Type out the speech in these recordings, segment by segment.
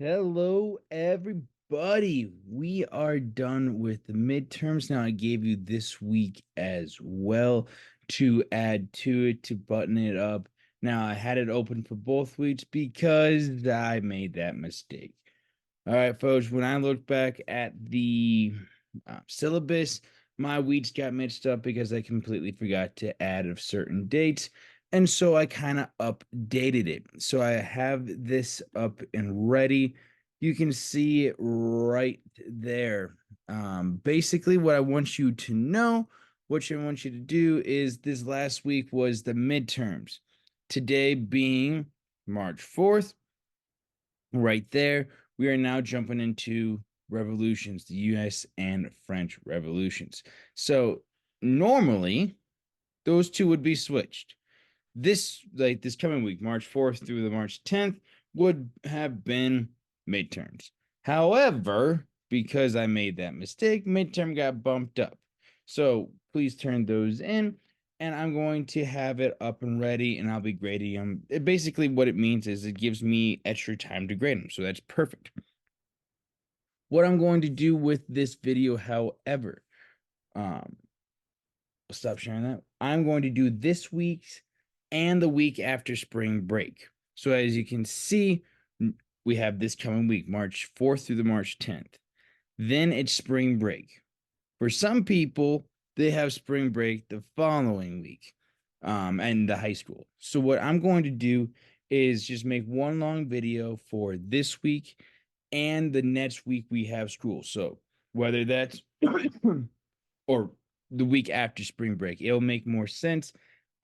Hello, everybody. We are done with the midterms. Now, I gave you this week as well to add to it to button it up. Now, I had it open for both weeks because I made that mistake. All right, folks, when I look back at the syllabus, my weeks got mixed up because I completely forgot to add a certain dates. And so I kind of updated it. So I have this up and ready. You can see it right there. Basically, what I want you to know, what I want you to do is this last week was the midterms. Today being March 4th, right there, we are now jumping into revolutions, the US and French revolutions. So normally those two would be switched. This coming week, March 4th through the March 10th, would have been midterms. However, because I made that mistake, midterm got bumped up. So please turn those in, and I'm going to have it up and ready, and I'll be grading them. Basically, what it means is it gives me extra time to grade them, so that's perfect. What I'm going to do with this video, however, um, stop sharing that. I'm going to do this week's and the week after spring break. So as you can see, we have this coming week, March 4th through the March 10th. Then it's spring break. For some people, they have spring break the following week, and the high school. So what I'm going to do is just make one long video for this week and the next week we have school. So whether that's or the week after spring break. It'll make more sense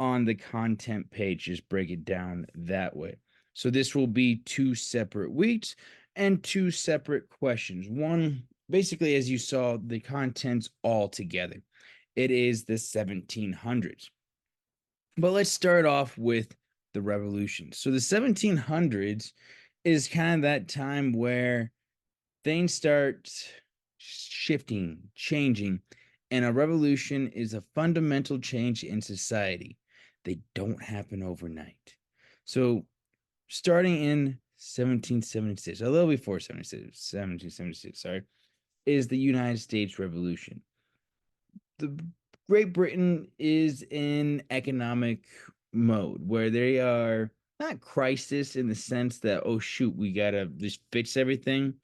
on the content page. Just break it down that way. So this will be two separate weeks and two separate questions. One, basically, as you saw, the contents all together. It is the 1700s. But let's start off with the revolution. So the 1700s is kind of that time where things start shifting, changing, and a revolution is a fundamental change in society. They don't happen overnight. So, starting in 1776, a little before 1776, sorry, is the United States Revolution. The Great Britain is in economic mode where they are not crisis in the sense that, oh shoot, we gotta just fix everything,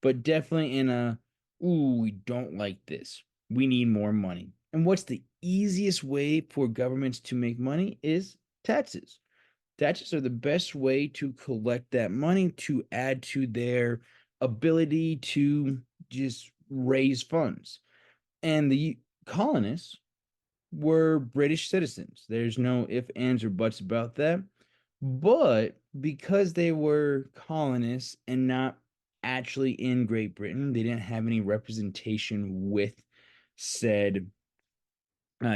but definitely in a, ooh, we don't like this, we need more money. And what's the easiest way for governments to make money is taxes. Taxes are the best way to collect that money to add to their ability to just raise funds. And the colonists were British citizens. There's no ifs, ands, or buts about that. But because they were colonists and not actually in Great Britain, they didn't have any representation with said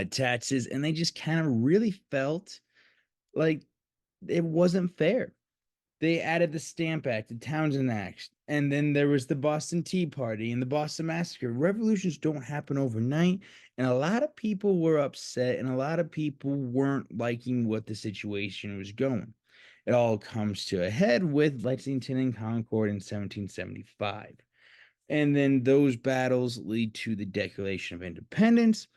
taxes, and they just kind of really felt like it wasn't fair. They added the Stamp Act, the Townshend Act, and then there was the Boston Tea Party and the Boston Massacre. Revolutions don't happen overnight, and a lot of people were upset, and a lot of people weren't liking what the situation was going. It all comes to a head with Lexington and Concord in 1775. And then those battles lead to the Declaration of Independence,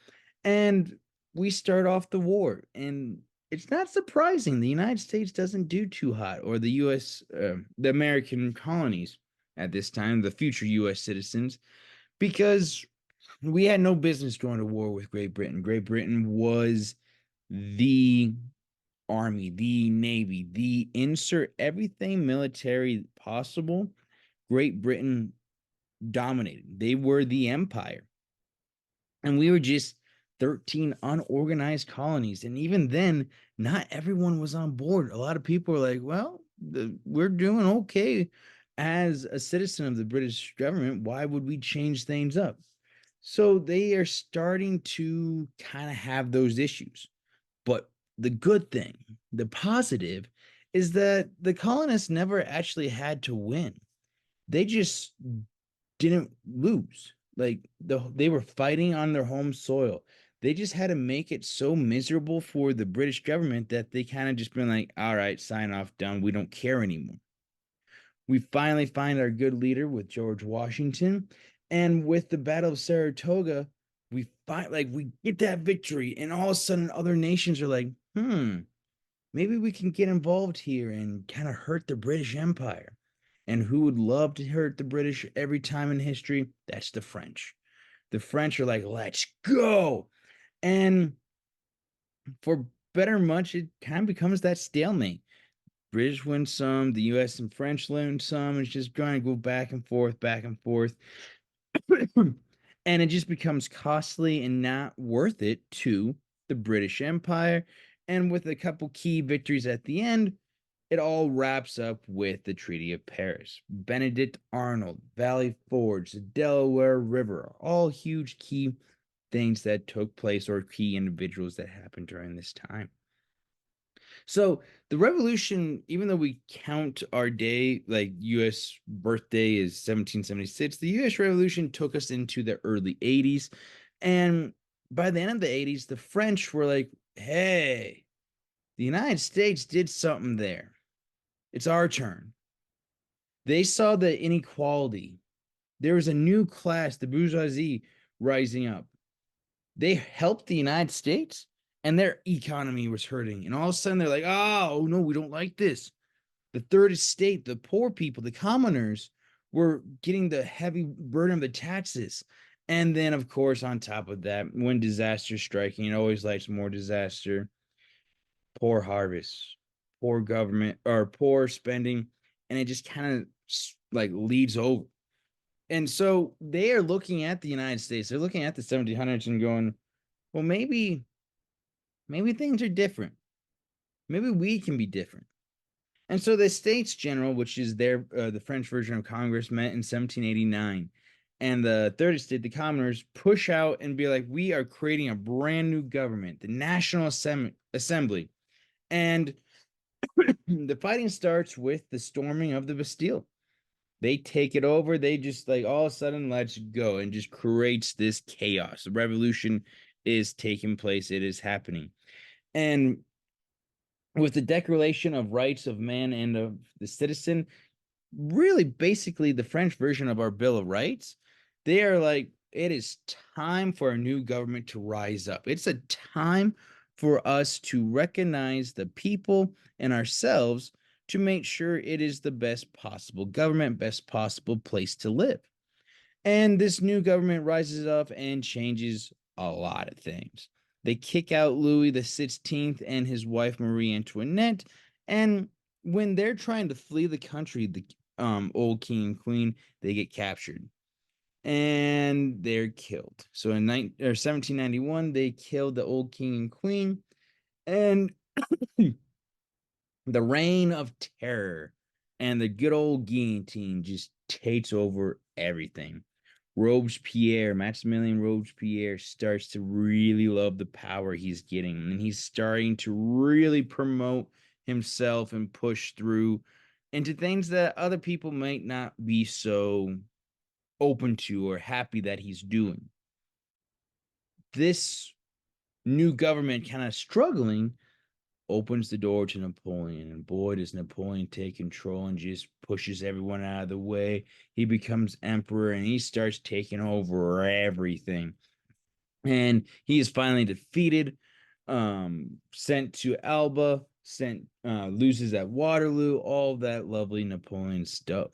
and we start off the war. And it's not surprising the United States doesn't do too hot, or the U.S., the American colonies at this time, the future U.S. citizens, because we had no business going to war with Great Britain. Great Britain was the army, the navy, the insert everything military possible. Great Britain dominated. They were the empire. And we were just 13 unorganized colonies. And even then, not everyone was on board. A lot of people were like, well, we're doing okay as a citizen of the British government. Why would we change things up? So they are starting to kind of have those issues. But the good thing, the positive, is that the colonists never actually had to win. They just didn't lose. Like they were fighting on their home soil. They just had to make it so miserable for the British government that they kind of just been like, all right, sign off, done. We don't care anymore. We finally find our good leader with George Washington. And with the Battle of Saratoga, we get that victory. And all of a sudden, other nations are like, maybe we can get involved here and kind of hurt the British Empire. And who would love to hurt the British every time in history? That's the French. The French are like, let's go. And for better much, it kind of becomes that stalemate. British win some, the US and French win some. It's just going to go back and forth, back and forth. And it just becomes costly and not worth it to the British Empire. And with a couple key victories at the end, it all wraps up with the Treaty of Paris. Benedict Arnold, Valley Forge, the Delaware River, all huge key things that took place or key individuals that happened during this time. So the revolution, even though we count our day, like US birthday is 1776, the US Revolution took us into the early 80s. And by the end of the 80s, the French were like, hey, the United States did something there. It's our turn. They saw the inequality. There was a new class, the bourgeoisie, rising up. They helped the United States and their economy was hurting. And all of a sudden they're like, oh, no, we don't like this. The third estate, the poor people, the commoners were getting the heavy burden of the taxes. And then, of course, on top of that, when disaster's striking, it always likes more disaster, poor harvests, poor government or poor spending. And it just kind of like leads over. And so they are looking at the United States, they're looking at the 1700s and going, well, maybe things are different. Maybe we can be different. And so the States General, which is the French version of Congress, met in 1789. And the third estate, the commoners, push out and be like, we are creating a brand new government, the National Assembly. And the fighting starts with the storming of the Bastille. They take it over. They just like all of a sudden, let's go, and just creates this chaos. The revolution is taking place. It is happening. And with the Declaration of Rights of Man and of the Citizen, really basically the French version of our Bill of Rights, they are like, it is time for a new government to rise up. It's a time for us to recognize the people and ourselves to make sure it is the best possible government, best possible place to live. And this new government rises up and changes a lot of things. They kick out Louis the 16th and his wife Marie Antoinette. And when they're trying to flee the country, the old king and queen, they get captured and they're killed. So in 1791, they killed the old king and queen. And the reign of terror and the good old guillotine just takes over everything. Robespierre, Maximilian Robespierre, starts to really love the power he's getting, and he's starting to really promote himself and push through into things that other people might not be so open to or happy that he's doing. This new government kind of struggling opens the door to Napoleon. And boy, does Napoleon take control and just pushes everyone out of the way. He becomes emperor and he starts taking over everything. And he is finally defeated, sent to Elba, loses at Waterloo, all that lovely Napoleon stuff.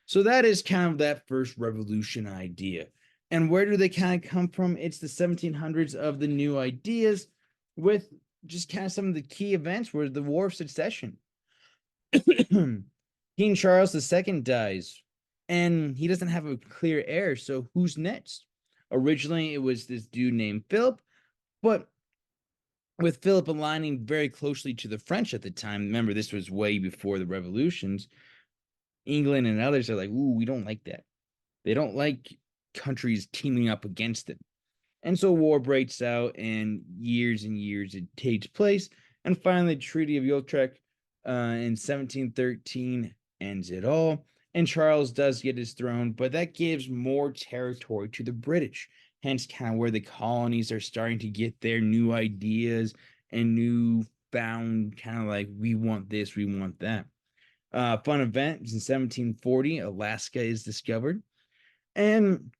So that is kind of that first revolution idea. And where do they kind of come from? It's the 1700s of the new ideas with just kind of some of the key events were the War of Succession. King Charles II dies, and he doesn't have a clear heir. So who's next? Originally, it was this dude named Philip, but with Philip aligning very closely to the French at the time, remember this was way before the revolutions. England and others are like, ooh, we don't like that. They don't like countries teaming up against them. And so war breaks out, and years it takes place. And finally, the Treaty of Utrecht in 1713 ends it all. And Charles does get his throne, but that gives more territory to the British. Hence, kind of where the colonies are starting to get their new ideas and new found kind of like, we want this, we want that. Fun event in 1740, Alaska is discovered. And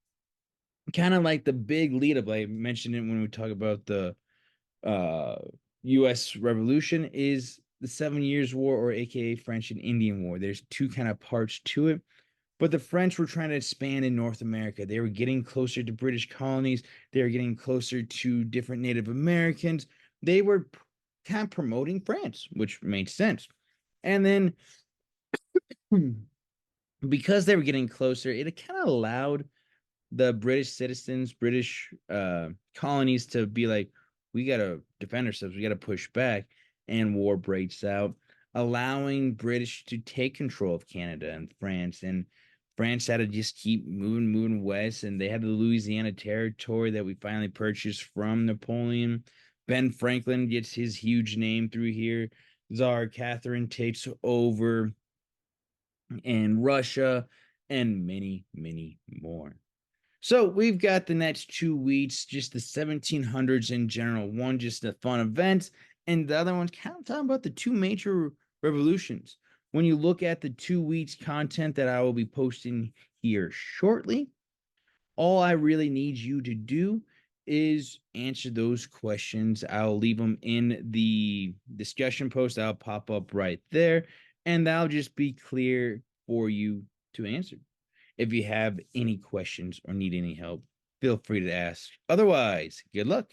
kind of like the big lead up, I mentioned it when we talk about the uh, U.S. Revolution, is the 7 Years' War, or AKA French and Indian War. There's two kind of parts to it. But the French were trying to expand in North America. They were getting closer to British colonies. They were getting closer to different Native Americans. They were kind of promoting France, which made sense. And then because they were getting closer, it kind of allowed the British citizens, British colonies to be like, we got to defend ourselves. We got to push back. And war breaks out, allowing British to take control of Canada and France. And France had to just keep moving west. And they had the Louisiana Territory that we finally purchased from Napoleon. Ben Franklin gets his huge name through here. Tsar Catherine takes over in Russia, and many, many more. So we've got the next 2 weeks, just the 1700s in general. One, just a fun event, and the other one's kind of talking about the two major revolutions. When you look at the 2 weeks content that I will be posting here shortly, all I really need you to do is answer those questions. I'll leave them in the discussion post. I'll pop up right there, and that'll just be clear for you to answer. If you have any questions or need any help, feel free to ask. Otherwise, good luck.